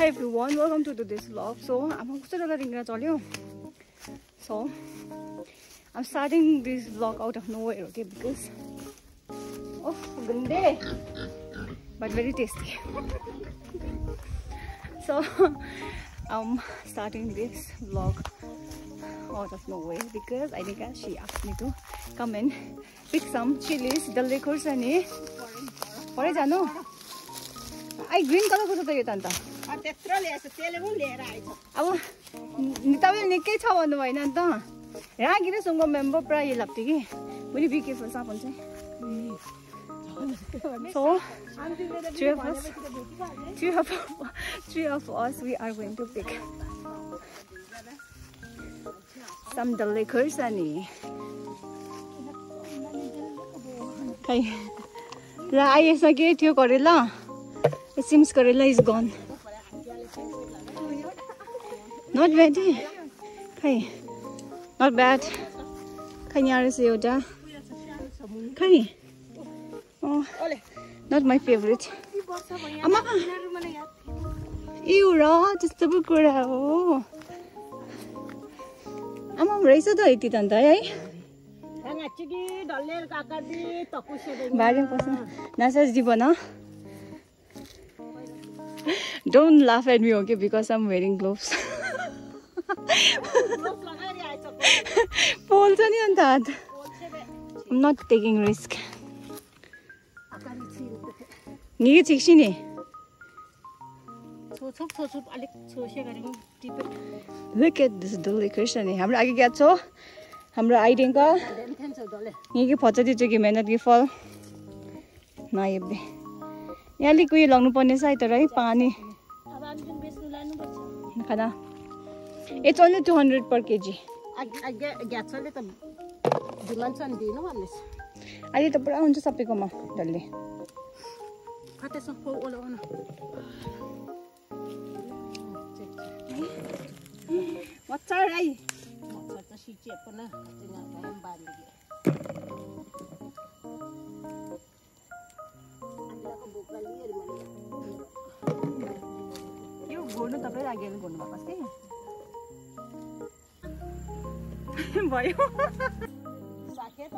Hi everyone, welcome to this vlog. So I'm starting this vlog out of nowhere, okay, because of gande, but very tasty. So I'm starting this vlog out of nowhere because Anika, she asked me to come and pick some chilies. The liquors are ne. What is that? I green color ko to tanta. अब तपाईले निकै छ भन्नु भएन नि त रागिरे सँग member प्राय लाग्थ्यो कि मैले बिके फसा भन्छ So three of us we are going to pick some liquors ani खै ल आइसके थियो करेला It seems Karela is gone. Not bad. Kai. Not bad. Kanyara Seoda. Kai. Oh, not my favorite. Ama. You raw, just the book. Oh. Ama race the Ititanda, eh? Bad person. Nasas Divana. Don't laugh at me, okay, because I'm wearing gloves. I'm not taking risk. Look at this delicious. I'm like get so. I'm riding car. You get potted to give me not give fall. Naive. यहाँ leak उयो लाग्नु पर्ने छ है तर है पानी खाना It's only 200 per kg. ग्यासले त डिमान्ड छ नि दिनु भन्नेछ अहिले त पुरा हुन्छ सबैकोमा डल्ले कतेसम्म पो ओलाउन मच्छर आई मच्छर त सिचेको न त्यहाँ भएम बाँधिदियो यो घोड्नु तपाईँ लागेर घोड्नु भएको अस्ति भयो साके त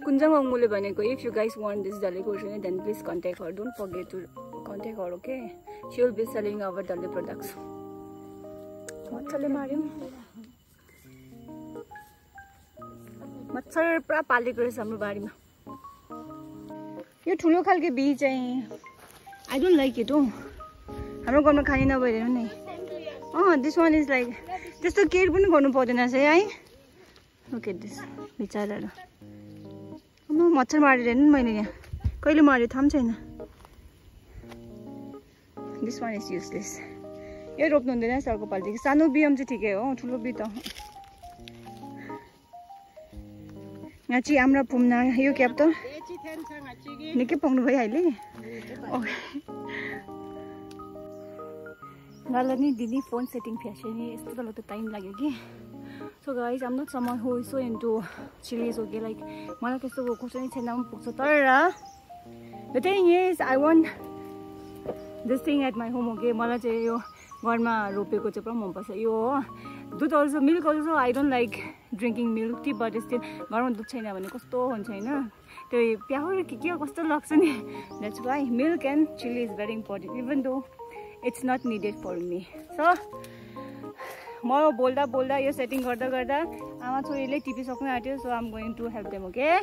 Kunjang Mangmule भनेको if you guys want this dalle course then please contact her. Don't forget to contact her, okay? She will be selling our dalle products. मच्छरले मार्यो मच्छर पुरा पालेको रहेछ हाम्रो बारीमा यो ठुलो खालको बी चाहिँ I don't like it हो हाम्रो घरमा खाने नभएर नि this one is like त्यस्तो केयर पनि गर्नु पर्दैन रहेछ है Look at this बिचाराहरु मच्छर मारेर नि मैले यहाँ कहिले मार्यो थाहा छैन This one is useless यो रोप्नु हुँदैन सरको पाल्देखि सानो बियम चाहिँ ठिकै हो ठुलो बि त यहाँ चाहिँ हाम्रो पुम्ना यो क्याप त निकै पाउनु भयो अहिले मलाई नि दिदी फोन सेटिङ फ्यासन नि यस्तो त लाग्दो टाइम लाग्यो कि So guys, I'm not someone who is so into chilies, okay? Like, मलाई त्यस्तो खोज्नु नै छैन पुग्छ तर the thing is I want this thing at my home, okay? मलाई चाहिँ यो घरमा रोपेको चाहिँ पुरा मन पर्छ यो दुध also milk also I don't like drinking milk tea but still घरमा दुध छैन भने कस्तो हुन्छ हैन त्यो प्याउर के कस्तो लाग्छ नि that's why milk and chili is very important even though it's not needed for me so म बोल्दा बोल्दा यो सेटिङ गर्दा गर्दा आमा छोरीले टिपी सक्नु आट्यो so I'm going to help them, okay?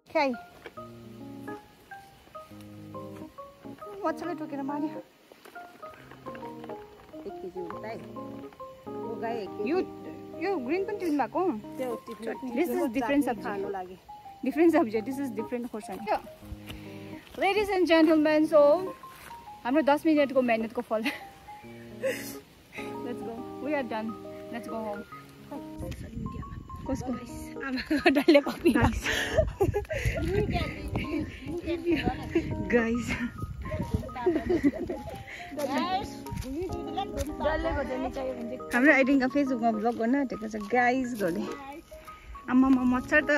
Okay. मच्छरले टोकेर मार्यो यो ग्रीन पनि टिप्नु भएको This is different सब्जी different सब्जी This is different खोर्सानी Ladies and gentlemen, so हाम्रो 10 मिनेटको मेहनतको फल Let's go. We are done. Let's go home. कसको आमाको डल्ले कपी guys हाम्रो आइडिङका फेसबुकमा ब्लग गर्न आँटेको छ गाइज गर्ने आम्मामा मच्छर त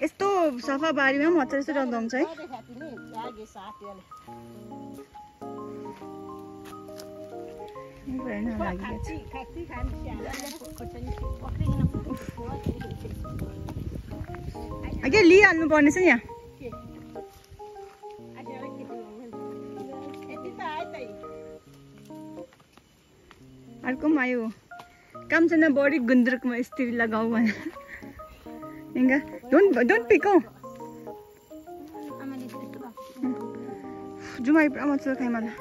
यस्तो सफा बारीमा मच्छर यस्तो डङ्गाउँछ है के लिइहाल्नु पर्ने छ नि यहाँ अर्को आयो काम छैन बढी गुन्द्रुकमा स्त्री लगाऊ भने डोन्ट पिक जुमाई पुरा मच्छर खाइ मलाई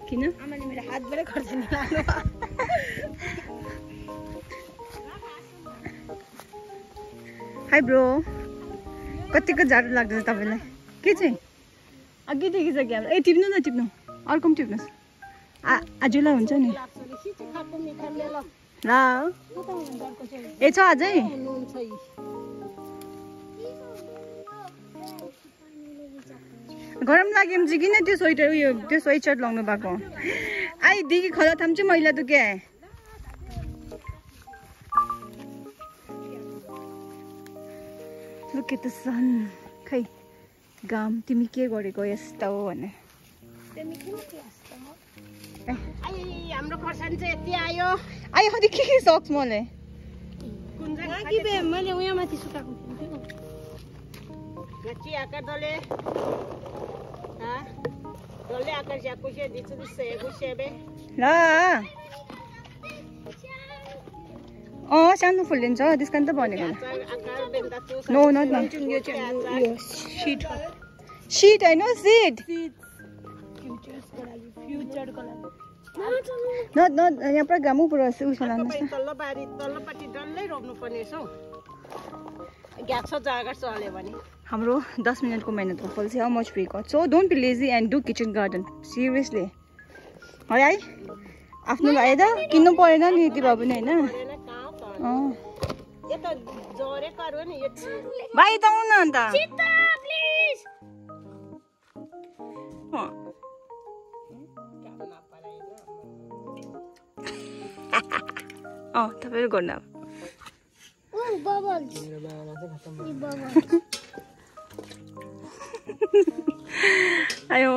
किन मेरो हातबाटै खर्चनी लाग्नु हाई ब्रो कतिको जाडो लाग्दैछ तपाईँलाई के चाहिँ अघिदेखि छ कि हाम्रो ए टिप्नु न टिप्नु अर्को पनि टिप्नुहोस् आजलाई हुन्छ नि ल ए छ अझै गरम लाग्यो भने चाहिँ किन त्यो स्वेटर उयो त्यो स्वेट सर्ट लाउनु भएको आइदेखि खोला थाम्छु मैला त क्या Look at the sun. खै घाम तिमी के गरेको यस्तो हो भने हाम्रो खर्सानी चाहिँ यति आयो आयो अनि के सक्छ मलाई मैले उहाँ माथि सुकाएको गच्ची आकार दले आकार ज्याको से दिछु दिसेको सेबे ल सानो फुल लिन्छ त्यसकारण त भनेको नो नट शीट हैन सीट नट यहाँ पुरा घाम पुरा उसमा लानुहोस् न तल्लोपट्टि डल्लै रोप्नु पर्ने छ ग्यास जग्गा चल्यो भने हाम्रो 10 मिनटको मेहनतको फल चाहिँ how much we got so don't be lazy and do kitchen garden seriously है आफ्नो लागि त किन्नु परेन नि यति भए पनि हैन भाइ त आउन अन्त तपाईँले गर्नु आयो